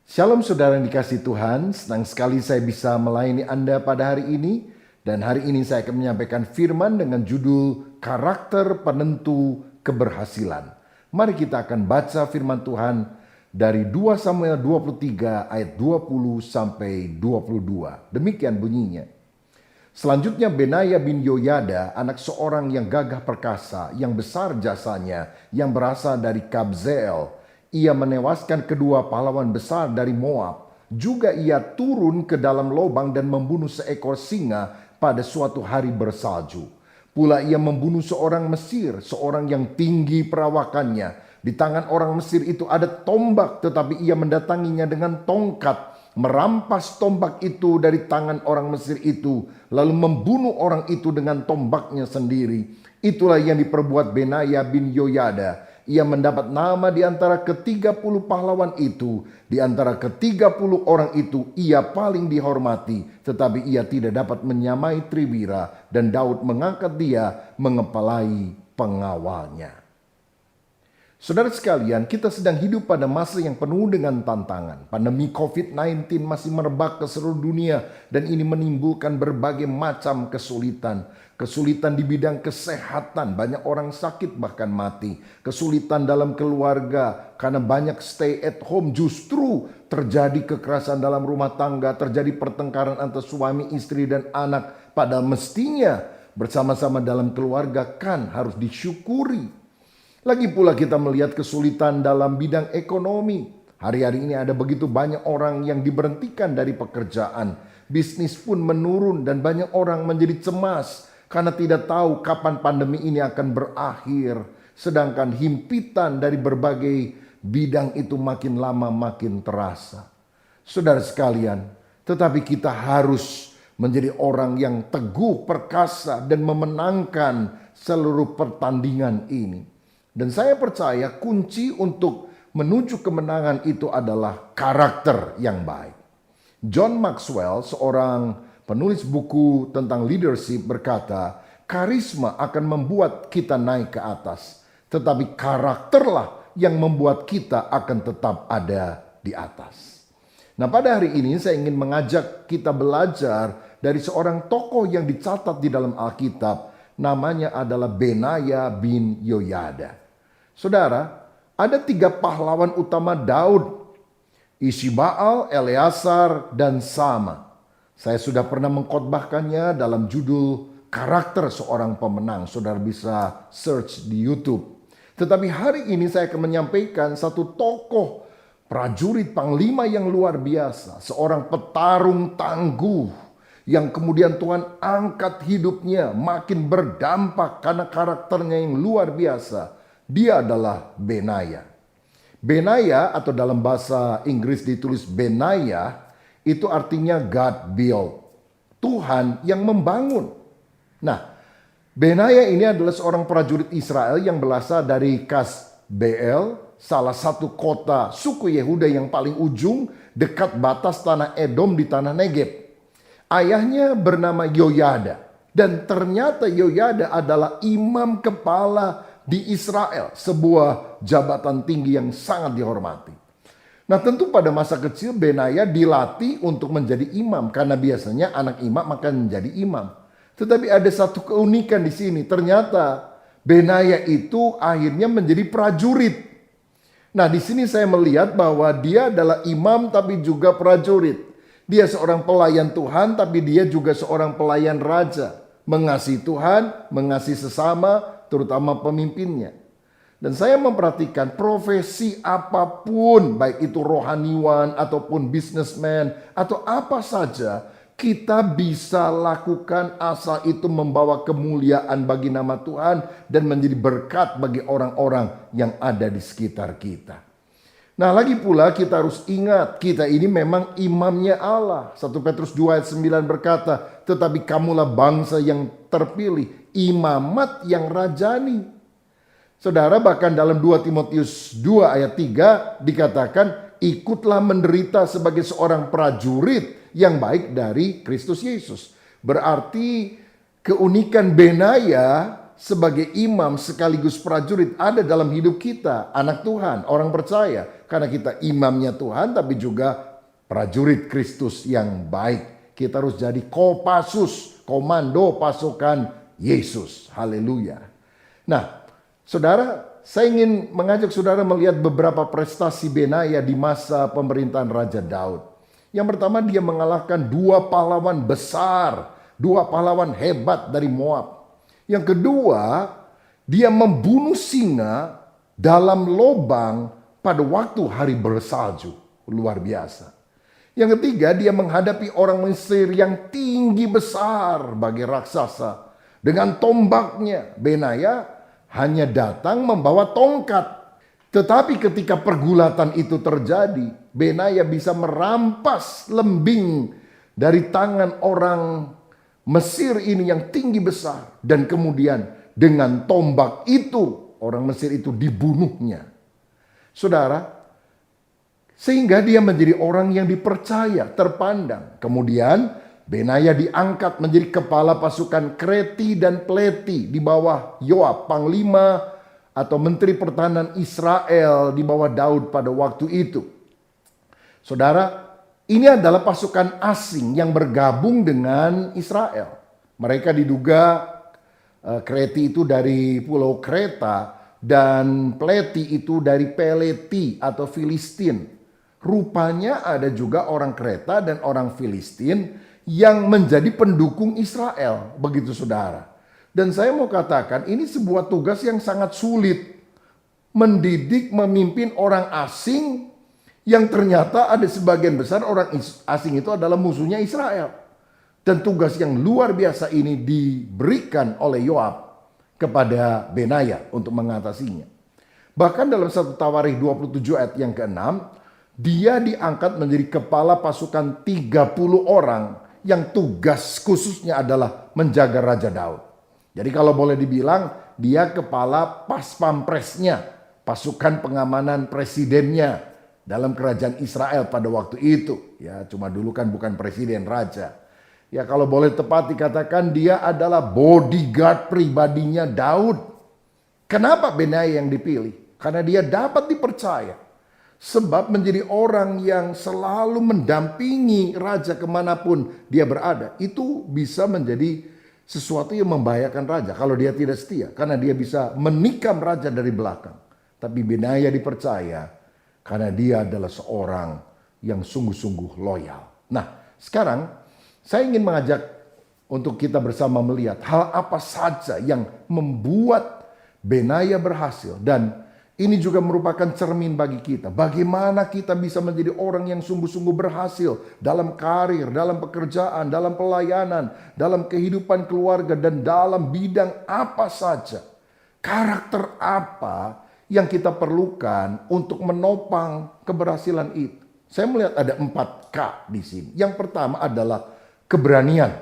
Shalom saudara yang dikasihi Tuhan, senang sekali saya bisa melayani Anda pada hari ini. Dan hari ini saya akan menyampaikan firman dengan judul Karakter Penentu Keberhasilan. Mari kita akan baca firman Tuhan dari 2 Samuel 23 ayat 20 sampai 22. Demikian bunyinya. Selanjutnya Benaya bin Yoyada, anak seorang yang gagah perkasa, yang besar jasanya, yang berasal dari Kabzeel. Ia menewaskan kedua pahlawan besar dari Moab. Juga ia turun ke dalam lubang dan membunuh seekor singa pada suatu hari bersalju. Pula ia membunuh seorang Mesir, seorang yang tinggi perawakannya. Di tangan orang Mesir itu ada tombak, tetapi ia mendatanginya dengan tongkat, merampas tombak itu dari tangan orang Mesir itu, lalu membunuh orang itu dengan tombaknya sendiri. Itulah yang diperbuat Benaya bin Yoyada. Ia mendapat nama di antara ke-30 pahlawan itu. Di antara ke-30 orang itu ia paling dihormati. Tetapi ia tidak dapat menyamai Triwira. Dan Daud mengangkat dia mengepalai pengawalnya. Saudara sekalian, kita sedang hidup pada masa yang penuh dengan tantangan. Pandemi COVID-19 masih merebak ke seluruh dunia dan ini menimbulkan berbagai macam kesulitan. Kesulitan di bidang kesehatan, banyak orang sakit bahkan mati. Kesulitan dalam keluarga karena banyak stay at home, justru terjadi kekerasan dalam rumah tangga, terjadi pertengkaran antara suami, istri dan anak. Padahal mestinya bersama-sama dalam keluarga kan harus disyukuri. Lagi pula kita melihat kesulitan dalam bidang ekonomi. Hari-hari ini ada begitu banyak orang yang diberhentikan dari pekerjaan. Bisnis pun menurun dan banyak orang menjadi cemas karena tidak tahu kapan pandemi ini akan berakhir. Sedangkan himpitan dari berbagai bidang itu makin lama makin terasa. Saudara sekalian, tetapi kita harus menjadi orang yang teguh, perkasa dan memenangkan seluruh pertandingan ini. Dan saya percaya kunci untuk menuju kemenangan itu adalah karakter yang baik. John Maxwell, seorang penulis buku tentang leadership, berkata, karisma akan membuat kita naik ke atas, tetapi karakterlah yang membuat kita akan tetap ada di atas. Nah, pada hari ini saya ingin mengajak kita belajar dari seorang tokoh yang dicatat di dalam Alkitab. Namanya adalah Benaya bin Yoyada. Saudara, ada 3 pahlawan utama Daud, Ishibaal, Eleazar, dan Sama. Saya sudah pernah mengkhotbahkannya dalam judul Karakter Seorang Pemenang. Saudara bisa search di YouTube. Tetapi hari ini saya akan menyampaikan satu tokoh prajurit panglima yang luar biasa. Seorang petarung tangguh yang kemudian Tuhan angkat hidupnya makin berdampak karena karakternya yang luar biasa. Dia adalah Benaya. Benaya atau dalam bahasa Inggris ditulis Benaya itu artinya God build. Tuhan yang membangun. Nah, Benaya ini adalah seorang prajurit Israel yang berasal dari Kasbeel, salah satu kota suku Yehuda yang paling ujung dekat batas tanah Edom di tanah Negeb. Ayahnya bernama Yoyada dan ternyata Yoyada adalah imam kepala di Israel, sebuah jabatan tinggi yang sangat dihormati. Nah, tentu pada masa kecil Benaya dilatih untuk menjadi imam karena biasanya anak imam akan menjadi imam. Tetapi ada satu keunikan di sini. Ternyata Benaya itu akhirnya menjadi prajurit. Nah, di sini saya melihat bahwa dia adalah imam tapi juga prajurit. Dia seorang pelayan Tuhan tapi dia juga seorang pelayan raja. Mengasihi Tuhan, mengasihi sesama, terutama pemimpinnya. Dan saya memperhatikan profesi apapun, baik itu rohaniwan ataupun bisnismen atau apa saja, kita bisa lakukan asal itu membawa kemuliaan bagi nama Tuhan dan menjadi berkat bagi orang-orang yang ada di sekitar kita. Nah, lagi pula kita harus ingat, kita ini memang imamnya Allah. 1 Petrus 2 ayat 9 berkata, tetapi kamulah bangsa yang terpilih, imamat yang rajani. Saudara, bahkan dalam 2 Timotius 2 ayat 3 dikatakan, ikutlah menderita sebagai seorang prajurit yang baik dari Kristus Yesus. Berarti keunikan Benaya sebagai imam sekaligus prajurit ada dalam hidup kita, anak Tuhan, orang percaya. Karena kita imamnya Tuhan tapi juga prajurit Kristus yang baik. Kita harus jadi Kopassus, komando pasukan Yesus. Haleluya. Nah, saudara, saya ingin mengajak saudara melihat beberapa prestasi Benaya di masa pemerintahan Raja Daud. Yang pertama, dia mengalahkan 2 pahlawan besar, 2 pahlawan hebat dari Moab. Yang kedua, dia membunuh singa dalam lubang pada waktu hari bersalju. Luar biasa. Yang ketiga, dia menghadapi orang Mesir yang tinggi besar bagi raksasa. Dengan tombaknya, Benaya hanya datang membawa tongkat. Tetapi ketika pergulatan itu terjadi, Benaya bisa merampas lembing dari tangan orang Mesir ini yang tinggi besar. Dan kemudian dengan tombak itu orang Mesir itu dibunuhnya. Saudara, sehingga dia menjadi orang yang dipercaya, terpandang. Kemudian Benaya diangkat menjadi kepala pasukan Kreti dan Pleti di bawah Yoab, panglima atau menteri pertahanan Israel di bawah Daud pada waktu itu. Saudara, ini adalah pasukan asing yang bergabung dengan Israel. Mereka diduga Kreti itu dari pulau Kreta dan Pleti itu dari Peleti atau Filistin. Rupanya ada juga orang Kreta dan orang Filistin yang menjadi pendukung Israel. Begitu saudara. Dan saya mau katakan ini sebuah tugas yang sangat sulit. Mendidik, memimpin orang asing yang ternyata ada sebagian besar orang asing itu adalah musuhnya Israel. Dan tugas yang luar biasa ini diberikan oleh Yoab kepada Benaya untuk mengatasinya. Bahkan dalam 1 Tawarikh 27 ayat yang ke-6, dia diangkat menjadi kepala pasukan 30 orang yang tugas khususnya adalah menjaga Raja Daud. Jadi kalau boleh dibilang dia kepala Paspampresnya, pasukan pengamanan presidennya dalam kerajaan Israel pada waktu itu. Ya, cuma dulu kan bukan presiden, raja. Ya, kalau boleh tepat dikatakan dia adalah bodyguard pribadinya Daud. Kenapa Benaya yang dipilih? Karena dia dapat dipercaya. Sebab menjadi orang yang selalu mendampingi raja kemanapun dia berada. Itu bisa menjadi sesuatu yang membahayakan raja kalau dia tidak setia. Karena dia bisa menikam raja dari belakang. Tapi Benaya dipercaya karena dia adalah seorang yang sungguh-sungguh loyal. Nah, sekarang saya ingin mengajak untuk kita bersama melihat hal apa saja yang membuat Benaya berhasil. Dan ini juga merupakan cermin bagi kita. Bagaimana kita bisa menjadi orang yang sungguh-sungguh berhasil dalam karir, dalam pekerjaan, dalam pelayanan, dalam kehidupan keluarga, dan dalam bidang apa saja. Karakter apa yang kita perlukan untuk menopang keberhasilan itu. Saya melihat ada 4 K di sini. Yang pertama adalah keberanian.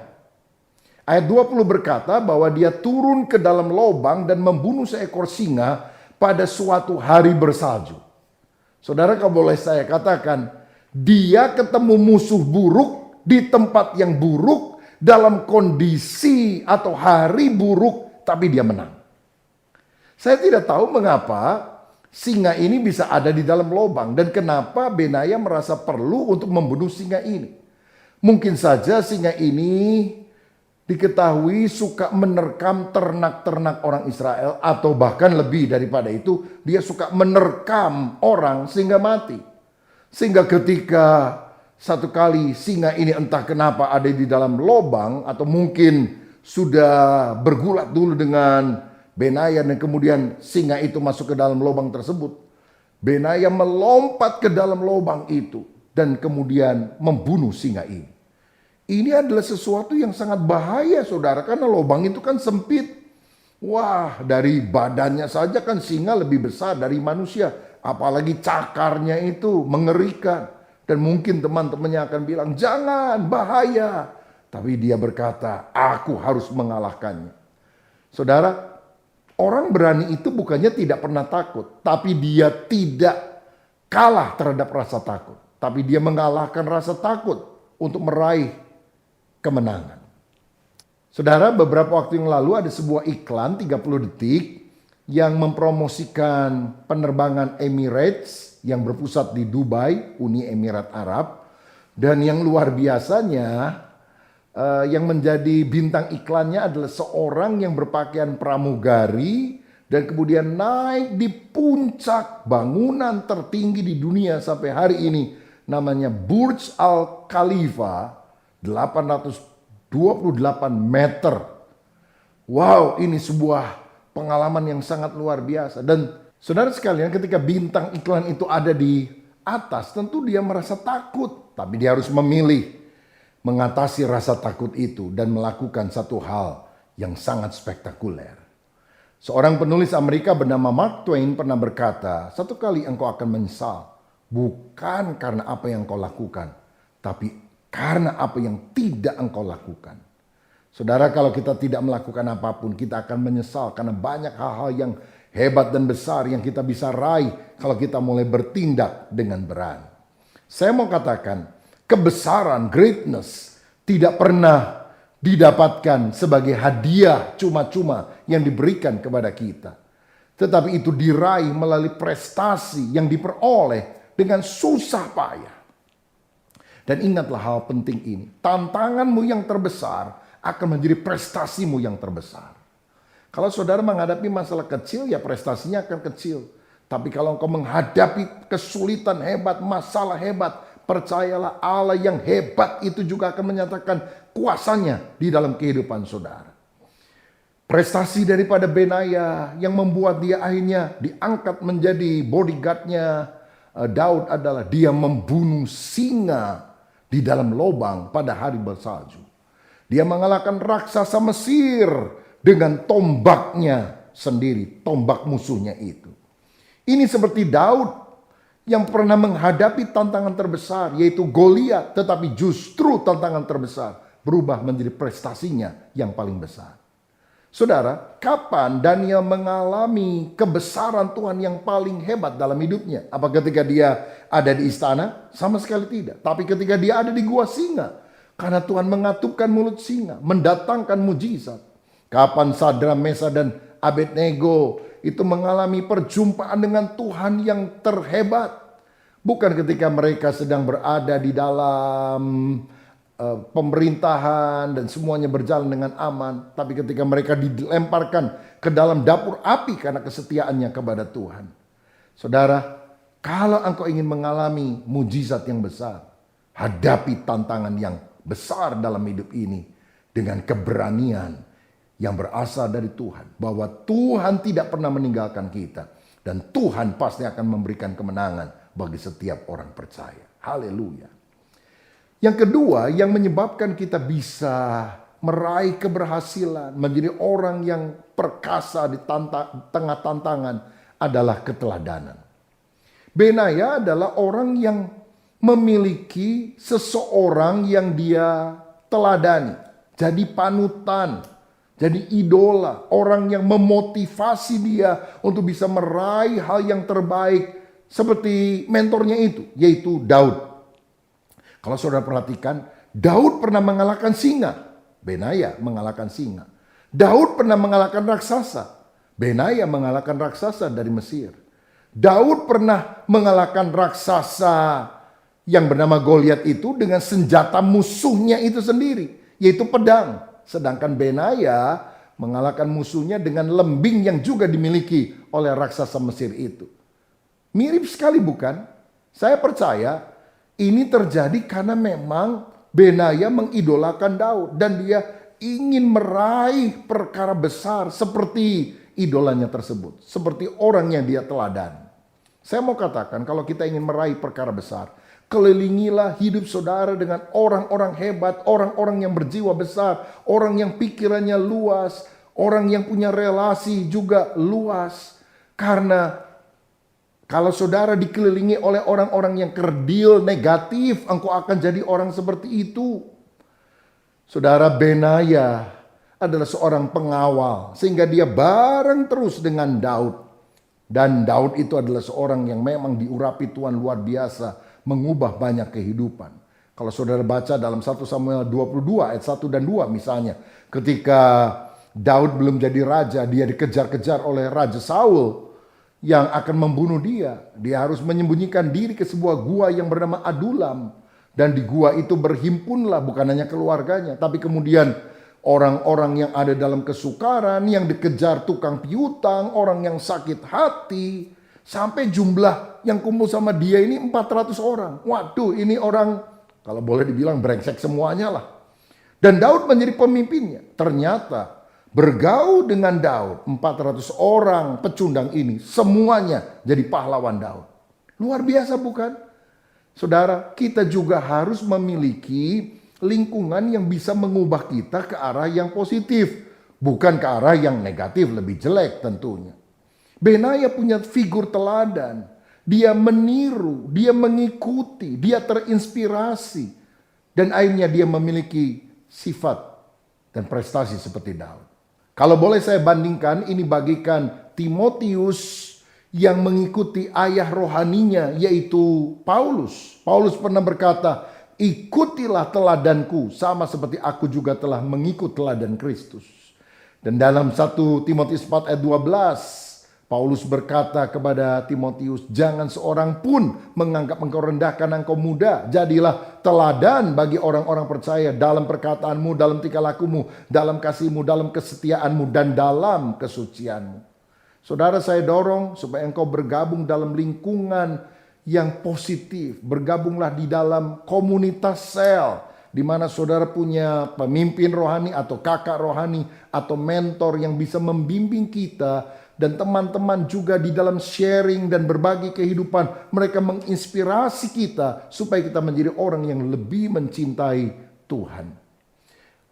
Ayat 20 berkata bahwa dia turun ke dalam lubang dan membunuh seekor singa pada suatu hari bersalju. Saudara, kalau boleh saya katakan, dia ketemu musuh buruk di tempat yang buruk dalam kondisi atau hari buruk, tapi dia menang. Saya tidak tahu mengapa singa ini bisa ada di dalam lubang dan kenapa Benaya merasa perlu untuk membunuh singa ini. Mungkin saja singa ini diketahui suka menerkam ternak-ternak orang Israel, atau bahkan lebih daripada itu, dia suka menerkam orang sehingga mati. Sehingga ketika satu kali singa ini entah kenapa ada di dalam lubang, atau mungkin sudah bergulat dulu dengan Benaya dan kemudian singa itu masuk ke dalam lubang tersebut. Benaya melompat ke dalam lubang itu dan kemudian membunuh singa ini. Ini adalah sesuatu yang sangat bahaya, saudara, karena lubang itu kan sempit. Wah, dari badannya saja kan singa lebih besar dari manusia. Apalagi cakarnya itu mengerikan. Dan mungkin teman-temannya akan bilang, jangan, bahaya. Tapi dia berkata, aku harus mengalahkannya. Saudara, orang berani itu bukannya tidak pernah takut. Tapi dia tidak kalah terhadap rasa takut. Tapi dia mengalahkan rasa takut untuk meraih kemenangan. Saudara, beberapa waktu yang lalu ada sebuah iklan 30 detik yang mempromosikan penerbangan Emirates yang berpusat di Dubai, Uni Emirat Arab. Dan yang luar biasanya, yang menjadi bintang iklannya adalah seorang yang berpakaian pramugari dan kemudian naik di puncak bangunan tertinggi di dunia sampai hari ini, namanya Burj Al Khalifa, 828 meter. Wow, ini sebuah pengalaman yang sangat luar biasa. Dan saudara sekalian, ketika bintang iklan itu ada di atas, tentu dia merasa takut. Tapi dia harus memilih mengatasi rasa takut itu dan melakukan satu hal yang sangat spektakuler. Seorang penulis Amerika bernama Mark Twain pernah berkata, "Satu kali engkau akan menyesal, bukan karena apa yang kau lakukan, tapi karena apa yang tidak engkau lakukan." Saudara, kalau kita tidak melakukan apapun, kita akan menyesal karena banyak hal-hal yang hebat dan besar yang kita bisa raih kalau kita mulai bertindak dengan berani. Saya mau katakan, kebesaran, greatness tidak pernah didapatkan sebagai hadiah cuma-cuma yang diberikan kepada kita. Tetapi itu diraih melalui prestasi yang diperoleh dengan susah payah. Dan ingatlah hal penting ini, tantanganmu yang terbesar akan menjadi prestasimu yang terbesar. Kalau saudara menghadapi masalah kecil, ya prestasinya akan kecil. Tapi kalau engkau menghadapi kesulitan hebat, masalah hebat, percayalah Allah yang hebat itu juga akan menyatakan kuasanya di dalam kehidupan saudara. Prestasi daripada Benaya yang membuat dia akhirnya diangkat menjadi bodyguardnya Daud adalah dia membunuh singa di dalam lubang pada hari bersalju. Dia mengalahkan raksasa Mesir dengan tombaknya sendiri, tombak musuhnya itu. Ini seperti Daud yang pernah menghadapi tantangan terbesar, yaitu Goliat, tetapi justru tantangan terbesar berubah menjadi prestasinya yang paling besar. Saudara, kapan Daniel mengalami kebesaran Tuhan yang paling hebat dalam hidupnya? Apa ketika dia ada di istana? Sama sekali tidak. Tapi ketika dia ada di gua singa. Karena Tuhan mengatupkan mulut singa, mendatangkan mujizat. Kapan Sadra, Mesa, dan Abednego itu mengalami perjumpaan dengan Tuhan yang terhebat. Bukan ketika mereka sedang berada di dalam pemerintahan dan semuanya berjalan dengan aman. Tapi ketika mereka dilemparkan ke dalam dapur api karena kesetiaannya kepada Tuhan. Saudara, kalau engkau ingin mengalami mujizat yang besar, hadapi tantangan yang besar dalam hidup ini dengan keberanian yang berasal dari Tuhan. Bahwa Tuhan tidak pernah meninggalkan kita. Dan Tuhan pasti akan memberikan kemenangan bagi setiap orang percaya. Haleluya. Yang kedua yang menyebabkan kita bisa meraih keberhasilan, menjadi orang yang perkasa di tengah tantangan adalah keteladanan. Benaya adalah orang yang memiliki seseorang yang dia teladani, jadi panutan, jadi idola, orang yang memotivasi dia untuk bisa meraih hal yang terbaik seperti mentornya itu, yaitu Daud. Kalau saudara perhatikan, Daud pernah mengalahkan singa, Benaya mengalahkan singa. Daud pernah mengalahkan raksasa, Benaya mengalahkan raksasa dari Mesir. Daud pernah mengalahkan raksasa yang bernama Goliat itu dengan senjata musuhnya itu sendiri, yaitu pedang. Sedangkan Benaya mengalahkan musuhnya dengan lembing yang juga dimiliki oleh raksasa Mesir itu. Mirip sekali bukan? Saya percaya ini terjadi karena memang Benaya mengidolakan Daud. Dan dia ingin meraih perkara besar seperti idolanya tersebut. Seperti orang yang dia teladan. Saya mau katakan kalau kita ingin meraih perkara besar, kelilingilah hidup saudara dengan orang-orang hebat, orang-orang yang berjiwa besar, orang yang pikirannya luas, orang yang punya relasi juga luas. Karena kalau saudara dikelilingi oleh orang-orang yang kerdil, negatif, engkau akan jadi orang seperti itu. Saudara, Benaya adalah seorang pengawal, sehingga dia bareng terus dengan Daud. Dan Daud itu adalah seorang yang memang diurapi Tuhan luar biasa, mengubah banyak kehidupan. Kalau saudara baca dalam 1 Samuel 22 ayat 1 dan 2 misalnya. Ketika Daud belum jadi raja, dia dikejar-kejar oleh Raja Saul yang akan membunuh dia. Dia harus menyembunyikan diri ke sebuah gua yang bernama Adulam. Dan di gua itu berhimpunlah bukan hanya keluarganya, tapi kemudian orang-orang yang ada dalam kesukaran, yang dikejar tukang piutang, orang yang sakit hati. Sampai jumlah yang kumpul sama dia ini 400 orang. Waduh, ini orang kalau boleh dibilang brengsek semuanya lah. Dan Daud menjadi pemimpinnya. Ternyata bergaul dengan Daud, 400 orang pecundang ini semuanya jadi pahlawan Daud. Luar biasa bukan? Saudara, kita juga harus memiliki lingkungan yang bisa mengubah kita ke arah yang positif. Bukan ke arah yang negatif, lebih jelek tentunya. Benaya punya figur teladan. Dia meniru, dia mengikuti, dia terinspirasi. Dan akhirnya dia memiliki sifat dan prestasi seperti Daud. Kalau boleh saya bandingkan, ini bagikan Timotius yang mengikuti ayah rohaninya yaitu Paulus. Paulus pernah berkata, ikutilah teladanku sama seperti aku juga telah mengikut teladan Kristus. Dan dalam 1 Timotius 4 ayat 12, Paulus berkata kepada Timotius, jangan seorang pun menganggap engkau rendah karena engkau muda. Jadilah teladan bagi orang-orang percaya dalam perkataanmu, dalam tingkah lakumu, dalam kasihmu, dalam kesetiaanmu, dan dalam kesucianmu. Saudara, saya dorong supaya engkau bergabung dalam lingkungan yang positif. Bergabunglah di dalam komunitas sel, di mana saudara punya pemimpin rohani atau kakak rohani atau mentor yang bisa membimbing kita. Dan teman-teman juga di dalam sharing dan berbagi kehidupan. Mereka menginspirasi kita supaya kita menjadi orang yang lebih mencintai Tuhan.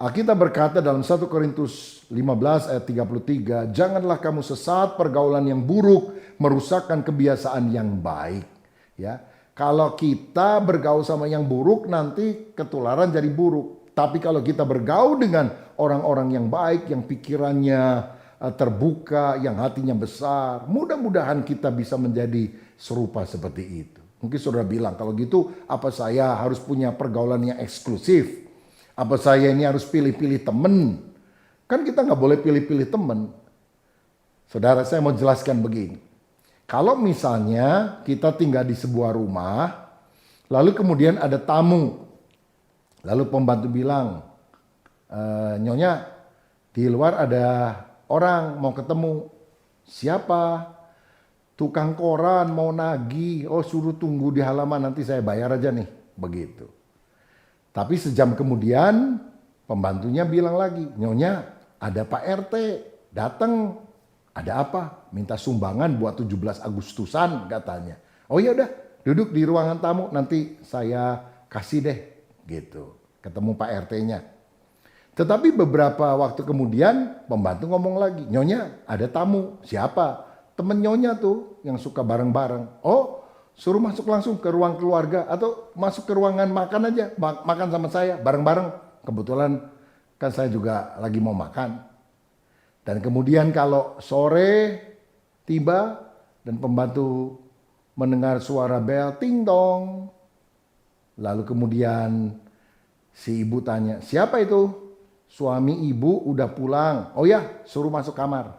Alkitab berkata dalam 1 Korintus 15 ayat 33. Janganlah kamu sesat pergaulan yang buruk merusakkan kebiasaan yang baik. Ya, kalau kita bergaul sama yang buruk nanti ketularan jadi buruk. Tapi kalau kita bergaul dengan orang-orang yang baik, yang pikirannya terbuka, yang hatinya besar, mudah-mudahan kita bisa menjadi serupa seperti itu. Mungkin saudara bilang, kalau gitu apa saya harus punya pergaulan yang eksklusif? Apa saya ini harus pilih-pilih teman? Kan kita nggak boleh pilih-pilih teman. Saudara, saya mau jelaskan begini. Kalau misalnya kita tinggal di sebuah rumah, lalu kemudian ada tamu, lalu pembantu bilang, Nyonya, di luar ada orang mau ketemu. Siapa? Tukang koran mau nagih. Oh, suruh tunggu di halaman, nanti saya bayar aja nih. Begitu. Tapi sejam kemudian pembantunya bilang lagi, Nyonya, ada Pak RT datang. Ada apa? Minta sumbangan buat 17 Agustusan katanya. Oh ya udah, duduk di ruangan tamu, nanti saya kasih deh. Gitu. Ketemu Pak RT-nya. Tetapi beberapa waktu kemudian pembantu ngomong lagi, Nyonya ada tamu. Siapa? Temen Nyonya tuh yang suka bareng-bareng. Oh, suruh masuk langsung ke ruang keluarga atau masuk ke ruangan makan aja. Makan sama saya bareng-bareng. Kebetulan kan saya juga lagi mau makan. Dan kemudian kalau sore tiba dan pembantu mendengar suara bel ting dong. Lalu kemudian si ibu tanya, siapa itu? Suami ibu udah pulang. Oh ya, suruh masuk kamar.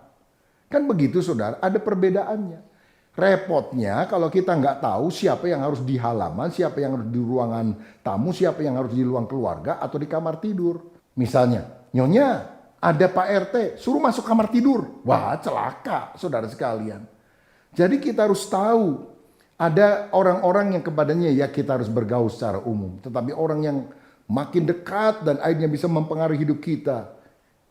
Kan begitu saudara, ada perbedaannya. Repotnya kalau kita nggak tahu siapa yang harus di halaman, siapa yang harus di ruangan tamu, siapa yang harus di ruang keluarga atau di kamar tidur. Misalnya, Nyonya ada Pak RT, suruh masuk kamar tidur. Wah, celaka saudara sekalian. Jadi kita harus tahu ada orang-orang yang kepadanya ya kita harus bergaul secara umum. Tetapi orang yang makin dekat dan akhirnya bisa mempengaruhi hidup kita,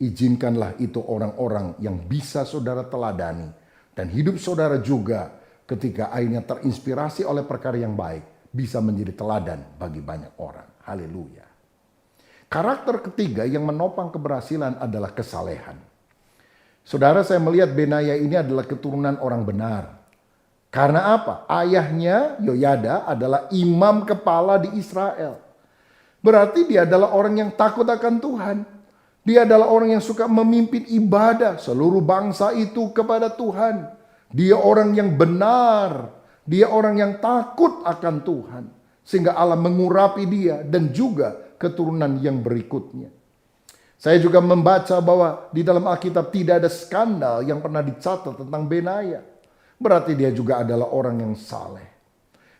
izinkanlah itu orang-orang yang bisa saudara teladani. Dan hidup saudara juga ketika akhirnya terinspirasi oleh perkara yang baik, bisa menjadi teladan bagi banyak orang. Haleluya. Karakter ketiga yang menopang keberhasilan adalah kesalehan. Saudara, saya melihat Benaya ini adalah keturunan orang benar. Karena apa? Ayahnya Yoyada adalah imam kepala di Israel. Berarti dia adalah orang yang takut akan Tuhan. Dia adalah orang yang suka memimpin ibadah seluruh bangsa itu kepada Tuhan. Dia orang yang benar. Dia orang yang takut akan Tuhan. Sehingga Allah mengurapi dia dan juga keturunan yang berikutnya. Saya juga membaca bahwa di dalam Alkitab tidak ada skandal yang pernah dicatat tentang Benaya. Berarti dia juga adalah orang yang saleh.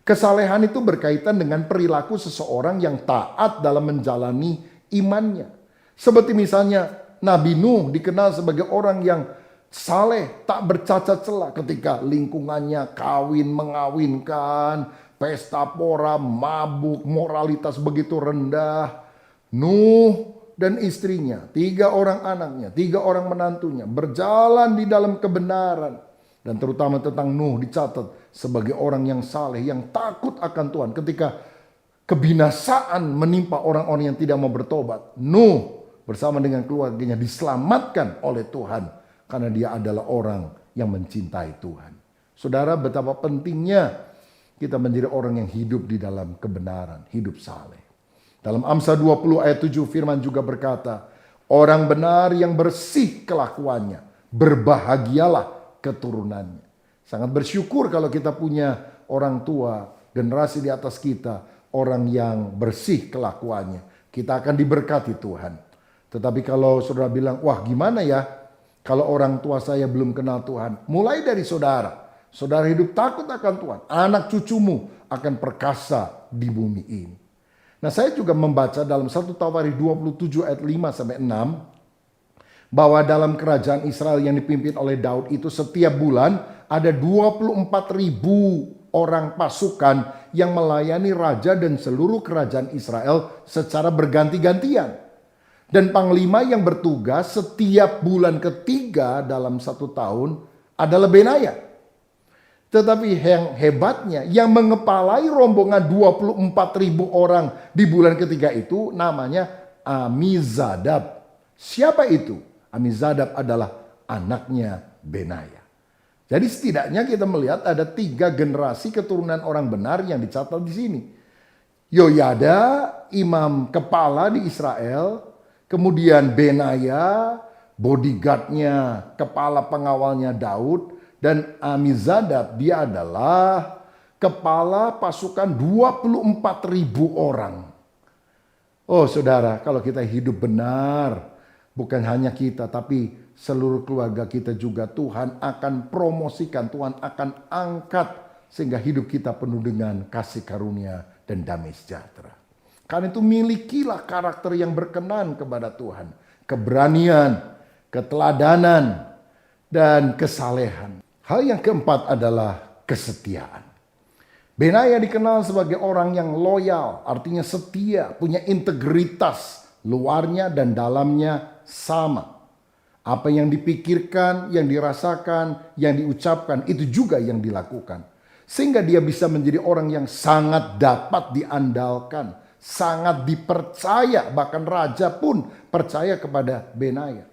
Kesalehan itu berkaitan dengan perilaku seseorang yang taat dalam menjalani imannya. Seperti misalnya Nabi Nuh dikenal sebagai orang yang saleh, tak bercacat celah ketika lingkungannya kawin mengawinkan, pesta pora, mabuk, moralitas begitu rendah. Nuh dan istrinya, 3 orang anaknya, 3 orang menantunya berjalan di dalam kebenaran. Dan terutama tentang Nuh dicatat sebagai orang yang saleh, yang takut akan Tuhan. Ketika kebinasaan menimpa orang-orang yang tidak mau bertobat, Nuh bersama dengan keluarganya diselamatkan oleh Tuhan. Karena dia adalah orang yang mencintai Tuhan. Saudara, betapa pentingnya kita menjadi orang yang hidup di dalam kebenaran, hidup saleh. Dalam Amsal 20 ayat 7 firman juga berkata, orang benar yang bersih kelakuannya, berbahagialah keturunannya. Sangat bersyukur kalau kita punya orang tua, generasi di atas kita, orang yang bersih kelakuannya. Kita akan diberkati Tuhan. Tetapi kalau saudara bilang, wah gimana ya kalau orang tua saya belum kenal Tuhan. Mulai dari saudara. Saudara hidup takut akan Tuhan. Anak cucumu akan perkasa di bumi ini. Nah, saya juga membaca dalam 1 Tawarikh 27 ayat 5 sampai 6 bahwa dalam kerajaan Israel yang dipimpin oleh Daud itu setiap bulan ada 24.000 orang pasukan yang melayani raja dan seluruh kerajaan Israel secara berganti-gantian. Dan panglima yang bertugas setiap bulan ketiga dalam 1 tahun adalah Benaya. Tetapi yang hebatnya, yang mengepalai rombongan 24.000 orang di bulan ketiga itu namanya Amizadab. Siapa itu? Amizadab adalah anaknya Benaya. Jadi setidaknya kita melihat ada 3 generasi keturunan orang benar yang dicatat di sini. Yoyada, imam kepala di Israel. Kemudian Benaya, bodyguardnya, kepala pengawalnya Daud. Dan Amizadab, dia adalah kepala pasukan 24.000 orang. Oh saudara, kalau kita hidup benar, bukan hanya kita, tapi seluruh keluarga kita juga Tuhan akan promosikan, Tuhan akan angkat. Sehingga hidup kita penuh dengan kasih karunia dan damai sejahtera. Karena itu milikilah karakter yang berkenan kepada Tuhan. Keberanian, keteladanan, dan kesalehan. Hal yang keempat adalah kesetiaan. Benaya dikenal sebagai orang yang loyal, artinya setia, punya integritas, luarnya dan dalamnya sama. Apa yang dipikirkan, yang dirasakan, yang diucapkan, itu juga yang dilakukan. Sehingga dia bisa menjadi orang yang sangat dapat diandalkan, sangat dipercaya, bahkan raja pun percaya kepada Benaya.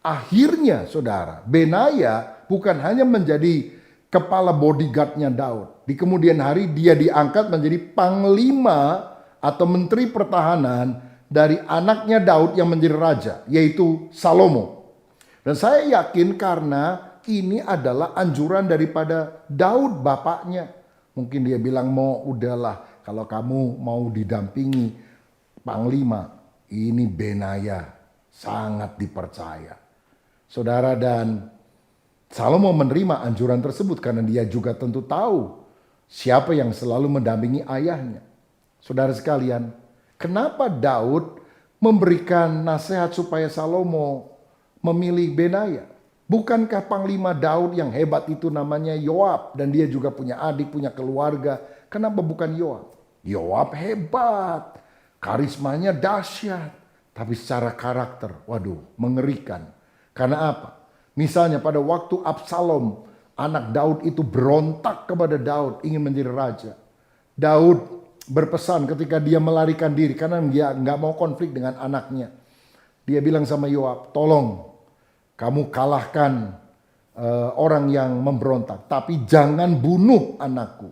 Akhirnya saudara, Benaya bukan hanya menjadi kepala bodyguardnya Daud. Di kemudian hari dia diangkat menjadi panglima atau menteri pertahanan dari anaknya Daud yang menjadi raja, yaitu Salomo. Dan saya yakin karena ini adalah anjuran daripada Daud bapaknya. Mungkin dia bilang, mau udahlah kalau kamu mau didampingi panglima, ini Benaya sangat dipercaya. Saudara, dan Salomo menerima anjuran tersebut karena dia juga tentu tahu siapa yang selalu mendampingi ayahnya. Saudara sekalian, kenapa Daud memberikan nasihat supaya Salomo memilih Benaya? Bukankah panglima Daud yang hebat itu namanya Yoab dan dia juga punya adik, punya keluarga? Kenapa bukan Yoab? Yoab hebat, karismanya dahsyat, tapi secara karakter, waduh, mengerikan. Karena apa? Misalnya pada waktu Absalom, anak Daud itu berontak kepada Daud, ingin menjadi raja. Daud berpesan ketika dia melarikan diri karena dia nggak mau konflik dengan anaknya. Dia bilang sama Yoab, tolong kamu kalahkan orang yang memberontak, tapi jangan bunuh anakku.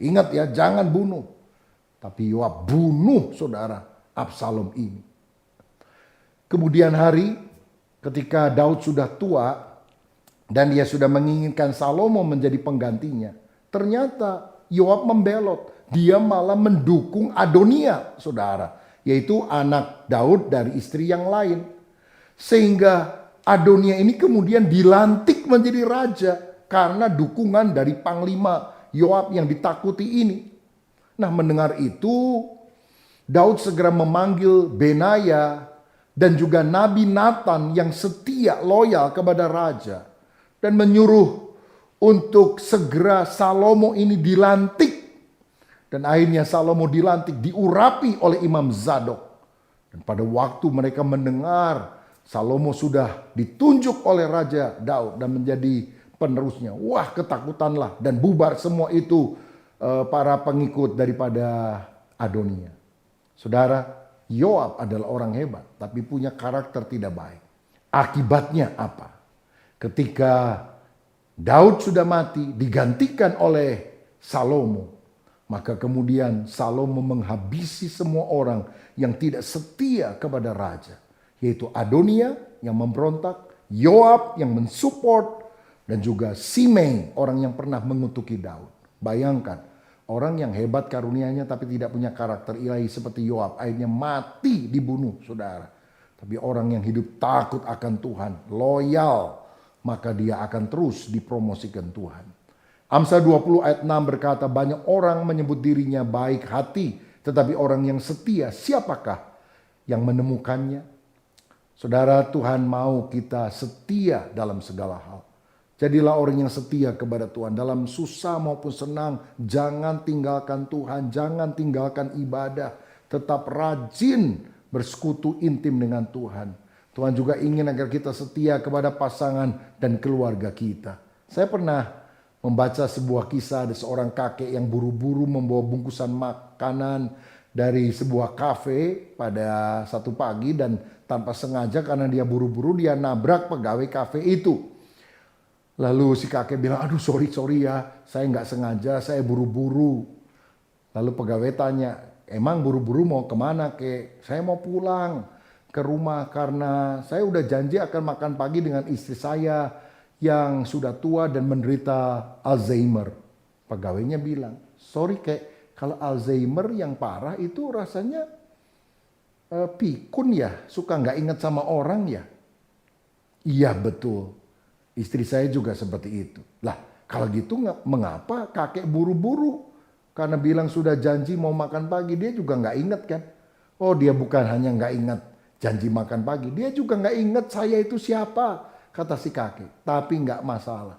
Ingat ya, jangan bunuh. Tapi Yoab bunuh saudara Absalom ini. Kemudian hari ketika Daud sudah tua dan dia sudah menginginkan Salomo menjadi penggantinya, ternyata Yoab membelot. Dia malah mendukung Adonia, saudara. Yaitu anak Daud dari istri yang lain. Sehingga Adonia ini kemudian dilantik menjadi raja karena dukungan dari panglima Yoab yang ditakuti ini. Nah, mendengar itu, Daud segera memanggil Benaya dan juga Nabi Nathan yang setia loyal kepada raja dan menyuruh untuk segera Salomo ini dilantik. Dan akhirnya Salomo dilantik, diurapi oleh Imam Zadok. Dan pada waktu mereka mendengar Salomo sudah ditunjuk oleh Raja Daud dan menjadi penerusnya, wah, ketakutanlah dan bubar semua itu para pengikut daripada Adonia. Saudara, Yoab adalah orang hebat tapi punya karakter tidak baik. Akibatnya apa? Ketika Daud sudah mati digantikan oleh Salomo, maka kemudian Salomo menghabisi semua orang yang tidak setia kepada raja. Yaitu Adonia yang memberontak, Yoab yang mensupport, dan juga Simei orang yang pernah mengutuki Daud. Bayangkan, orang yang hebat karunianya tapi tidak punya karakter ilahi seperti Yoab akhirnya mati dibunuh, saudara. Tapi orang yang hidup takut akan Tuhan, loyal, maka dia akan terus dipromosikan Tuhan. Amsal 20 ayat 6 berkata, banyak orang menyebut dirinya baik hati, tetapi orang yang setia siapakah yang menemukannya? Saudara, Tuhan mau kita setia dalam segala hal. Jadilah orang yang setia kepada Tuhan. Dalam susah maupun senang, jangan tinggalkan Tuhan, jangan tinggalkan ibadah. Tetap rajin bersekutu intim dengan Tuhan. Tuhan juga ingin agar kita setia kepada pasangan dan keluarga kita. Saya pernah membaca sebuah kisah ada seorang kakek yang buru-buru membawa bungkusan makanan dari sebuah kafe pada satu pagi dan tanpa sengaja karena dia buru-buru dia nabrak pegawai kafe itu. Lalu si kakek bilang, aduh sorry ya, saya nggak sengaja, saya buru-buru. Lalu pegawai tanya, emang buru-buru mau kemana kek? Saya mau pulang ke rumah karena saya udah janji akan makan pagi dengan istri saya yang sudah tua dan menderita Alzheimer. Pegawainya bilang, sorry kek, kalau Alzheimer yang parah itu rasanya pikun ya, suka nggak ingat sama orang ya. Iya betul, istri saya juga seperti itu. Lah kalau gitu mengapa kakek buru-buru? Karena bilang sudah janji mau makan pagi, dia juga nggak ingat kan. Oh, dia bukan hanya nggak ingat janji makan pagi, dia juga nggak ingat saya itu siapa, kata si kakek. Tapi nggak masalah,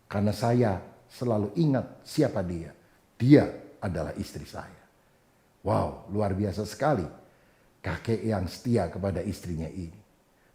karena saya selalu ingat siapa dia. Dia adalah istri saya. Wow, luar biasa sekali. Kakek yang setia kepada istrinya ini.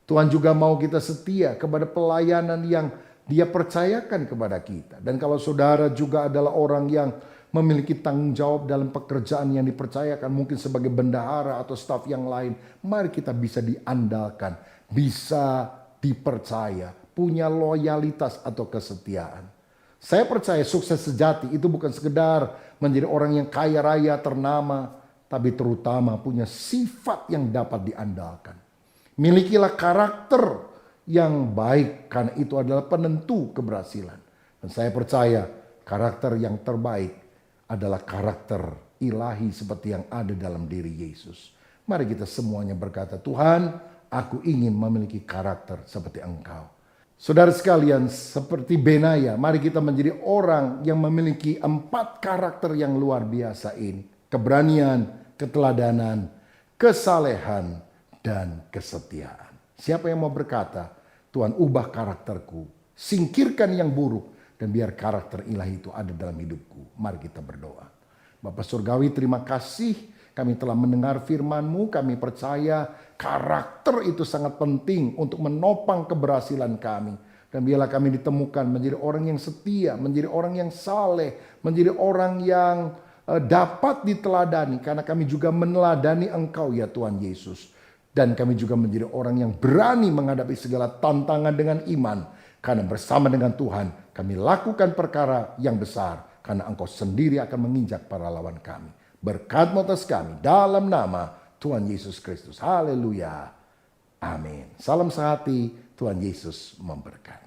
Tuhan juga mau kita setia kepada pelayanan yang dia percayakan kepada kita. Dan kalau saudara juga adalah orang yang memiliki tanggung jawab dalam pekerjaan yang dipercayakan, mungkin sebagai bendahara atau staf yang lain, mari kita bisa diandalkan, bisa dipercaya, punya loyalitas atau kesetiaan. Saya percaya sukses sejati itu bukan sekedar menjadi orang yang kaya raya ternama, tapi terutama punya sifat yang dapat diandalkan. Milikilah karakter yang baik karena itu adalah penentu keberhasilan. Dan saya percaya karakter yang terbaik adalah karakter ilahi seperti yang ada dalam diri Yesus. Mari kita semuanya berkata, Tuhan, aku ingin memiliki karakter seperti Engkau. Saudara sekalian, seperti Benaya, mari kita menjadi orang yang memiliki 4 karakter yang luar biasa ini. Keberanian, keteladanan, kesalehan, dan kesetiaan. Siapa yang mau berkata, Tuhan ubah karakterku, singkirkan yang buruk, dan biar karakter ilahi itu ada dalam hidupku. Mari kita berdoa. Bapa Surgawi, terima kasih kami telah mendengar firman-Mu. Kami percaya karakter itu sangat penting untuk menopang keberhasilan kami. Dan biarlah kami ditemukan menjadi orang yang setia, menjadi orang yang saleh, menjadi orang yang dapat diteladani karena kami juga meneladani Engkau ya Tuhan Yesus. Dan kami juga menjadi orang yang berani menghadapi segala tantangan dengan iman. Karena bersama dengan Tuhan kami lakukan perkara yang besar. Karena Engkau sendiri akan menginjak para lawan kami. Berkat-Mu atas kami dalam nama Tuhan Yesus Kristus. Haleluya. Amin. Salam sehati, Tuhan Yesus memberkati.